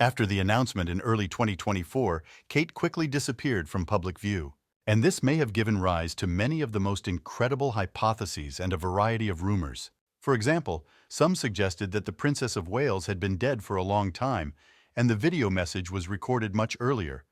After the announcement in early 2024, Kate quickly disappeared from public view. And this may have given rise to many of the most incredible hypotheses and a variety of rumors. For example, some suggested that the Princess of Wales had been dead for a long time, and the video message was recorded much earlier.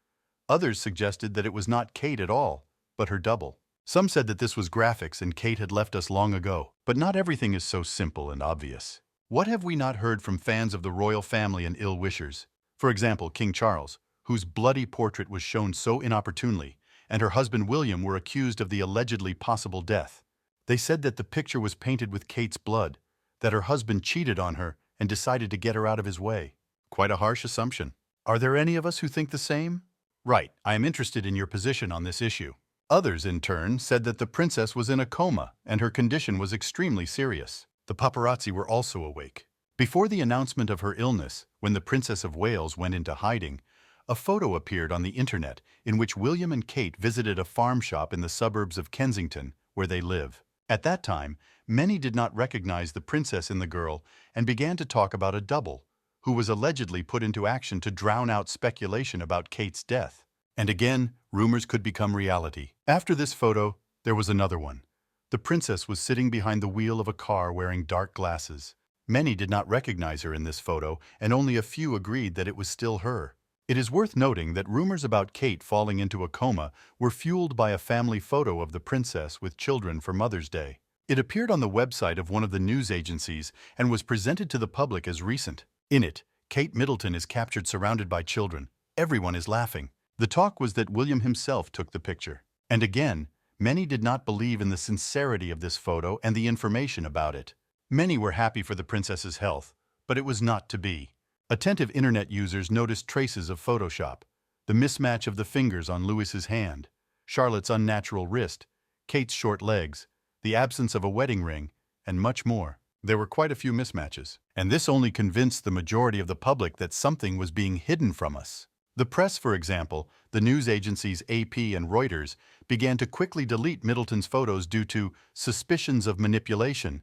Others suggested that it was not Kate at all, but her double. Some said that this was graphics and Kate had left us long ago. But not everything is so simple and obvious. What have we not heard from fans of the royal family and ill-wishers? For example, King Charles, whose bloody portrait was shown so inopportunely, and her husband William were accused of the allegedly possible death. They said that the picture was painted with Kate's blood, that her husband cheated on her and decided to get her out of his way. Quite a harsh assumption. Are there any of us who think the same? Right, I am interested in your position on this issue. Others, in turn, said that the princess was in a coma and her condition was extremely serious. The paparazzi were also awake. Before the announcement of her illness, when the Princess of Wales went into hiding, a photo appeared on the internet in which William and Kate visited a farm shop in the suburbs of Kensington, where they live. At that time, many did not recognize the princess in the girl and began to talk about a double, who was allegedly put into action to drown out speculation about Kate's death. And again, rumors could become reality. After this photo, there was another one. The princess was sitting behind the wheel of a car wearing dark glasses. Many did not recognize her in this photo, and only a few agreed that it was still her. It is worth noting that rumors about Kate falling into a coma were fueled by a family photo of the princess with children for Mother's Day. It appeared on the website of one of the news agencies and was presented to the public as recent. In it, Kate Middleton is captured surrounded by children. Everyone is laughing. The talk was that William himself took the picture. And again, many did not believe in the sincerity of this photo and the information about it. Many were happy for the princess's health, but it was not to be. Attentive internet users noticed traces of Photoshop, the mismatch of the fingers on Louis's hand, Charlotte's unnatural wrist, Kate's short legs, the absence of a wedding ring, and much more. There were quite a few mismatches, and this only convinced the majority of the public that something was being hidden from us. The press, for example, the news agencies AP and Reuters, began to quickly delete Middleton's photos due to suspicions of manipulation.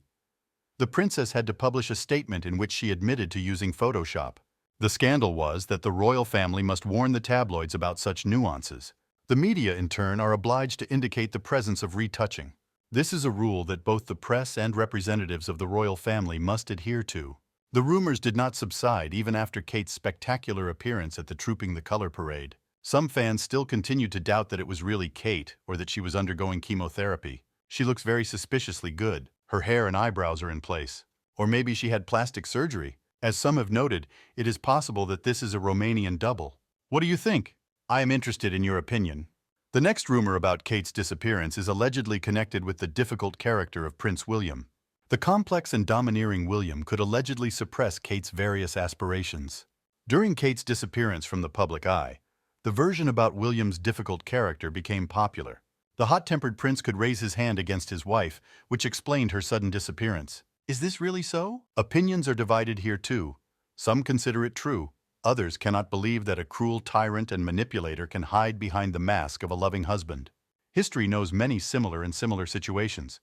The princess had to publish a statement in which she admitted to using Photoshop. The scandal was that the royal family must warn the tabloids about such nuances. The media, in turn, are obliged to indicate the presence of retouching. This is a rule that both the press and representatives of the royal family must adhere to. The rumors did not subside even after Kate's spectacular appearance at the Trooping the Color parade. Some fans still continued to doubt that it was really Kate or that she was undergoing chemotherapy. She looks very suspiciously good. Her hair and eyebrows are in place. Or maybe she had plastic surgery. As some have noted, it is possible that this is a Romanian double. What do you think? I am interested in your opinion. The next rumor about Kate's disappearance is allegedly connected with the difficult character of Prince William. The complex and domineering William could allegedly suppress Kate's various aspirations. During Kate's disappearance from the public eye, the version about William's difficult character became popular. The hot-tempered prince could raise his hand against his wife, which explained her sudden disappearance. Is this really so? Opinions are divided here too. Some consider it true. Others cannot believe that a cruel tyrant and manipulator can hide behind the mask of a loving husband. History knows many similar situations.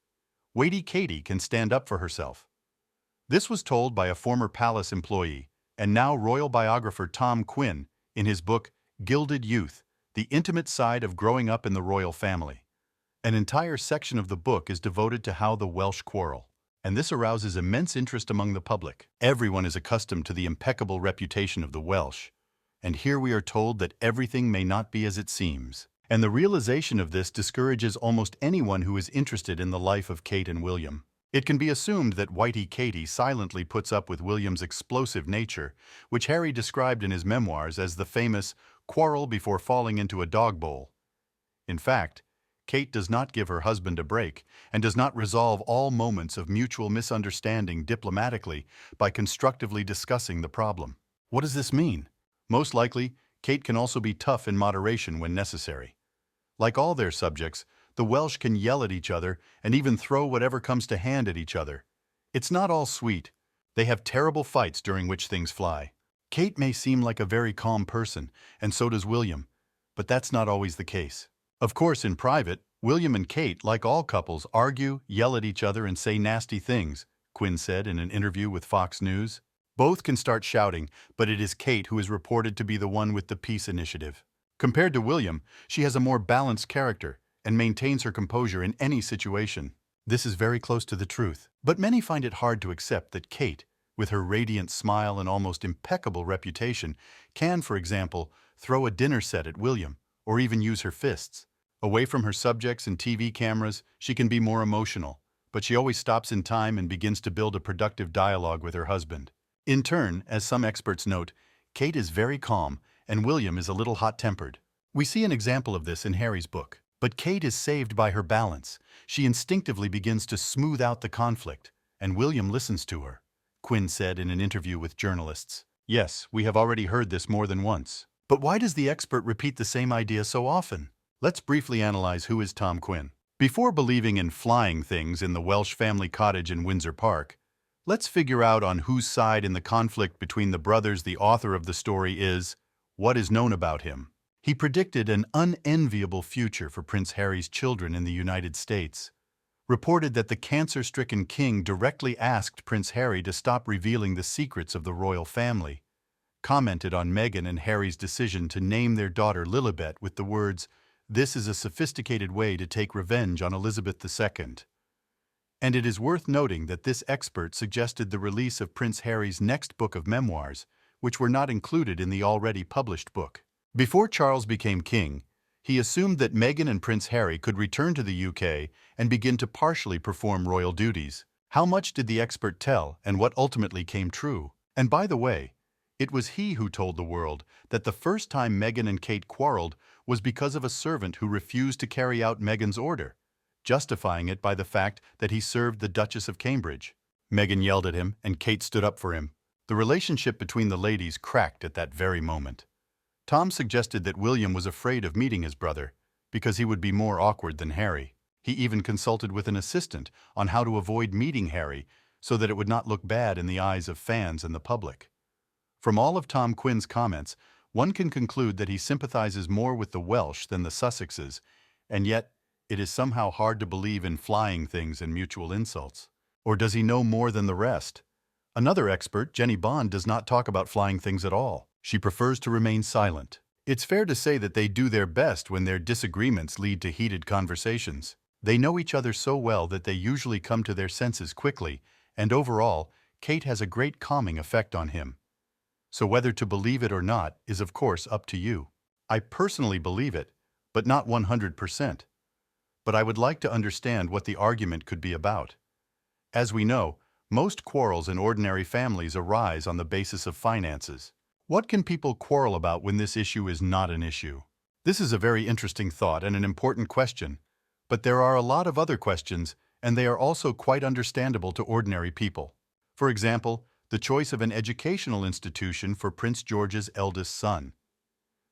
Weighty Katie can stand up for herself. This was told by a former palace employee and now royal biographer Tom Quinn in his book Gilded Youth, The Intimate Side of Growing Up in the Royal Family. An entire section of the book is devoted to how the Welsh quarrel, and this arouses immense interest among the public. Everyone is accustomed to the impeccable reputation of the Welsh, and here we are told that everything may not be as it seems. And the realization of this discourages almost anyone who is interested in the life of Kate and William. It can be assumed that Whitey Katie silently puts up with William's explosive nature, which Harry described in his memoirs as the famous quarrel before falling into a dog bowl. In fact, Kate does not give her husband a break and does not resolve all moments of mutual misunderstanding diplomatically by constructively discussing the problem. What does this mean? Most likely, Kate can also be tough in moderation when necessary. Like all their subjects, the Welsh can yell at each other and even throw whatever comes to hand at each other. It's not all sweet. They have terrible fights during which things fly. Kate may seem like a very calm person, and so does William, but that's not always the case. Of course, in private, William and Kate, like all couples, argue, yell at each other, and say nasty things, Quinn said in an interview with Fox News. Both can start shouting, but it is Kate who is reported to be the one with the peace initiative. Compared to William, she has a more balanced character and maintains her composure in any situation. This is very close to the truth, but many find it hard to accept that Kate, with her radiant smile and almost impeccable reputation, can, for example, throw a dinner set at William, or even use her fists. Away from her subjects and TV cameras, she can be more emotional, but she always stops in time and begins to build a productive dialogue with her husband. In turn, as some experts note, Kate is very calm and William is a little hot-tempered. We see an example of this in Harry's book. But Kate is saved by her balance. She instinctively begins to smooth out the conflict, and William listens to her, Quinn said in an interview with journalists. Yes, we have already heard this more than once. But why does the expert repeat the same idea so often? Let's briefly analyze who is Tom Quinn. Before believing in flying things in the Welsh family cottage in Windsor Park, let's figure out on whose side in the conflict between the brothers the author of the story is, what is known about him. He predicted an unenviable future for Prince Harry's children in the United States, reported that the cancer-stricken king directly asked Prince Harry to stop revealing the secrets of the royal family, commented on Meghan and Harry's decision to name their daughter Lilibet with the words, "This is a sophisticated way to take revenge on Elizabeth II." And it is worth noting that this expert suggested the release of Prince Harry's next book of memoirs, which were not included in the already published book. Before Charles became king, he assumed that Meghan and Prince Harry could return to the UK and begin to partially perform royal duties. How much did the expert tell, and what ultimately came true? And by the way, it was he who told the world that the first time Meghan and Kate quarreled was because of a servant who refused to carry out Meghan's order, justifying it by the fact that he served the Duchess of Cambridge. Meghan yelled at him, and Kate stood up for him. The relationship between the ladies cracked at that very moment. Tom suggested that William was afraid of meeting his brother, because he would be more awkward than Harry. He even consulted with an assistant on how to avoid meeting Harry so that it would not look bad in the eyes of fans and the public. From all of Tom Quinn's comments, one can conclude that he sympathizes more with the Welsh than the Sussexes, and yet it is somehow hard to believe in flying things and mutual insults. Or does he know more than the rest? Another expert, Jenny Bond, does not talk about flying things at all. She prefers to remain silent. It's fair to say that they do their best when their disagreements lead to heated conversations. They know each other so well that they usually come to their senses quickly, and overall, Kate has a great calming effect on him. So whether to believe it or not is of course up to you. I personally believe it, but not 100%. But I would like to understand what the argument could be about. As we know, most quarrels in ordinary families arise on the basis of finances. What can people quarrel about when this issue is not an issue? This is a very interesting thought and an important question, but there are a lot of other questions, and they are also quite understandable to ordinary people. For example, the choice of an educational institution for Prince George's eldest son.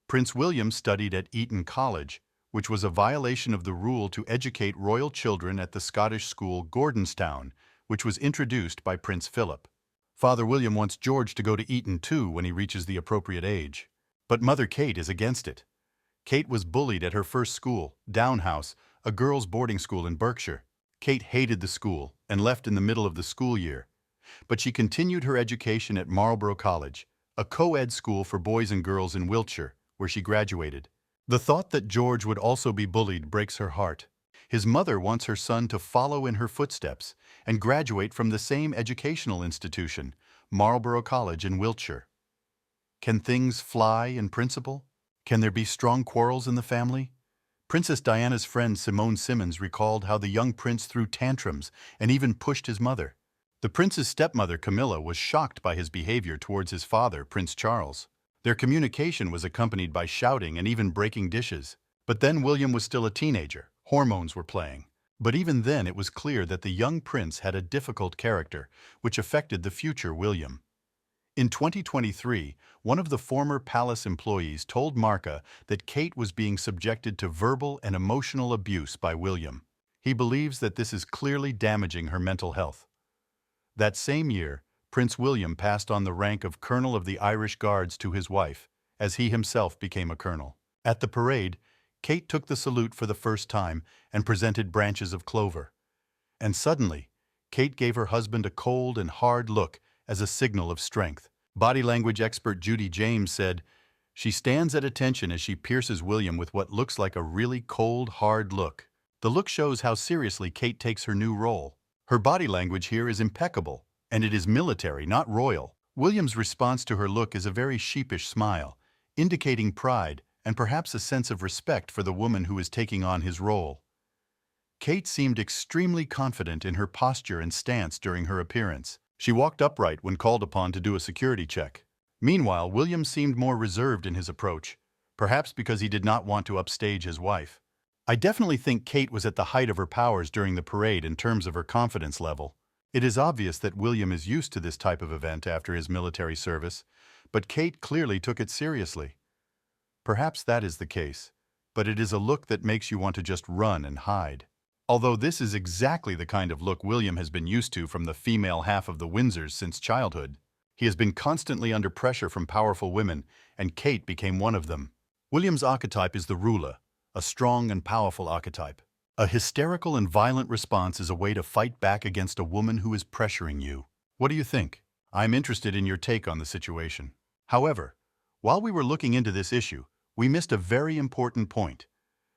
Prince William studied at Eton College, which was a violation of the rule to educate royal children at the Scottish school Gordonstown, which was introduced by Prince Philip. Father William wants George to go to Eton too when he reaches the appropriate age. But Mother Kate is against it. Kate was bullied at her first school, Down House, a girls' boarding school in Berkshire. Kate hated the school and left in the middle of the school year. But she continued her education at Marlborough College, a co-ed school for boys and girls in Wiltshire, where she graduated. The thought that George would also be bullied breaks her heart. His mother wants her son to follow in her footsteps and graduate from the same educational institution, Marlborough College in Wiltshire. Can things fly in principle? Can there be strong quarrels in the family? Princess Diana's friend Simone Simmons recalled how the young prince threw tantrums and even pushed his mother. The prince's stepmother, Camilla, was shocked by his behavior towards his father, Prince Charles. Their communication was accompanied by shouting and even breaking dishes. But then William was still a teenager. Hormones were playing. But even then it was clear that the young prince had a difficult character, which affected the future William. In 2023, one of the former palace employees told Marca that Kate was being subjected to verbal and emotional abuse by William. He believes that this is clearly damaging her mental health. That same year, Prince William passed on the rank of Colonel of the Irish Guards to his wife, as he himself became a colonel. At the parade, Kate took the salute for the first time and presented branches of clover. And suddenly, Kate gave her husband a cold and hard look as a signal of strength. Body language expert Judy James said, "She stands at attention as she pierces William with what looks like a really cold, hard look. The look shows how seriously Kate takes her new role. Her body language here is impeccable, and it is military, not royal." William's response to her look is a very sheepish smile, indicating pride and perhaps a sense of respect for the woman who is taking on his role. Kate seemed extremely confident in her posture and stance during her appearance. She walked upright when called upon to do a security check. Meanwhile, William seemed more reserved in his approach, perhaps because he did not want to upstage his wife. I definitely think Kate was at the height of her powers during the parade in terms of her confidence level. It is obvious that William is used to this type of event after his military service, but Kate clearly took it seriously. Perhaps that is the case, but it is a look that makes you want to just run and hide. Although this is exactly the kind of look William has been used to from the female half of the Windsors since childhood. He has been constantly under pressure from powerful women, and Kate became one of them. William's archetype is the ruler, a strong and powerful archetype. A hysterical and violent response is a way to fight back against a woman who is pressuring you. What do you think? I'm interested in your take on the situation. However, while we were looking into this issue, we missed a very important point.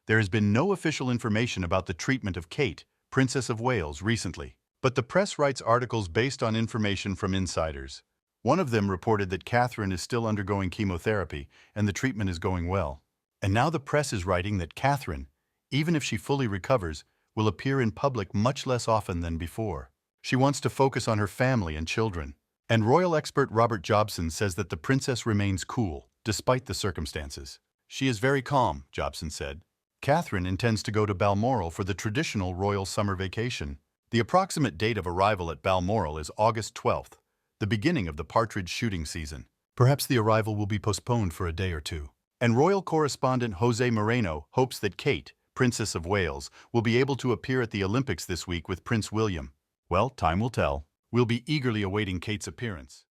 There has been no official information about the treatment of Kate, Princess of Wales, recently. But the press writes articles based on information from insiders. One of them reported that Catherine is still undergoing chemotherapy and the treatment is going well. And now the press is writing that Catherine, even if she fully recovers, will appear in public much less often than before. She wants to focus on her family and children. And royal expert Robert Jobson says that the princess remains cool, despite the circumstances. She is very calm, Jobson said. Catherine intends to go to Balmoral for the traditional royal summer vacation. The approximate date of arrival at Balmoral is August 12th, the beginning of the partridge shooting season. Perhaps the arrival will be postponed for a day or two. And royal correspondent Jose Moreno hopes that Kate, Princess of Wales, will be able to appear at the Olympics this week with Prince William. Well, time will tell. We'll be eagerly awaiting Kate's appearance.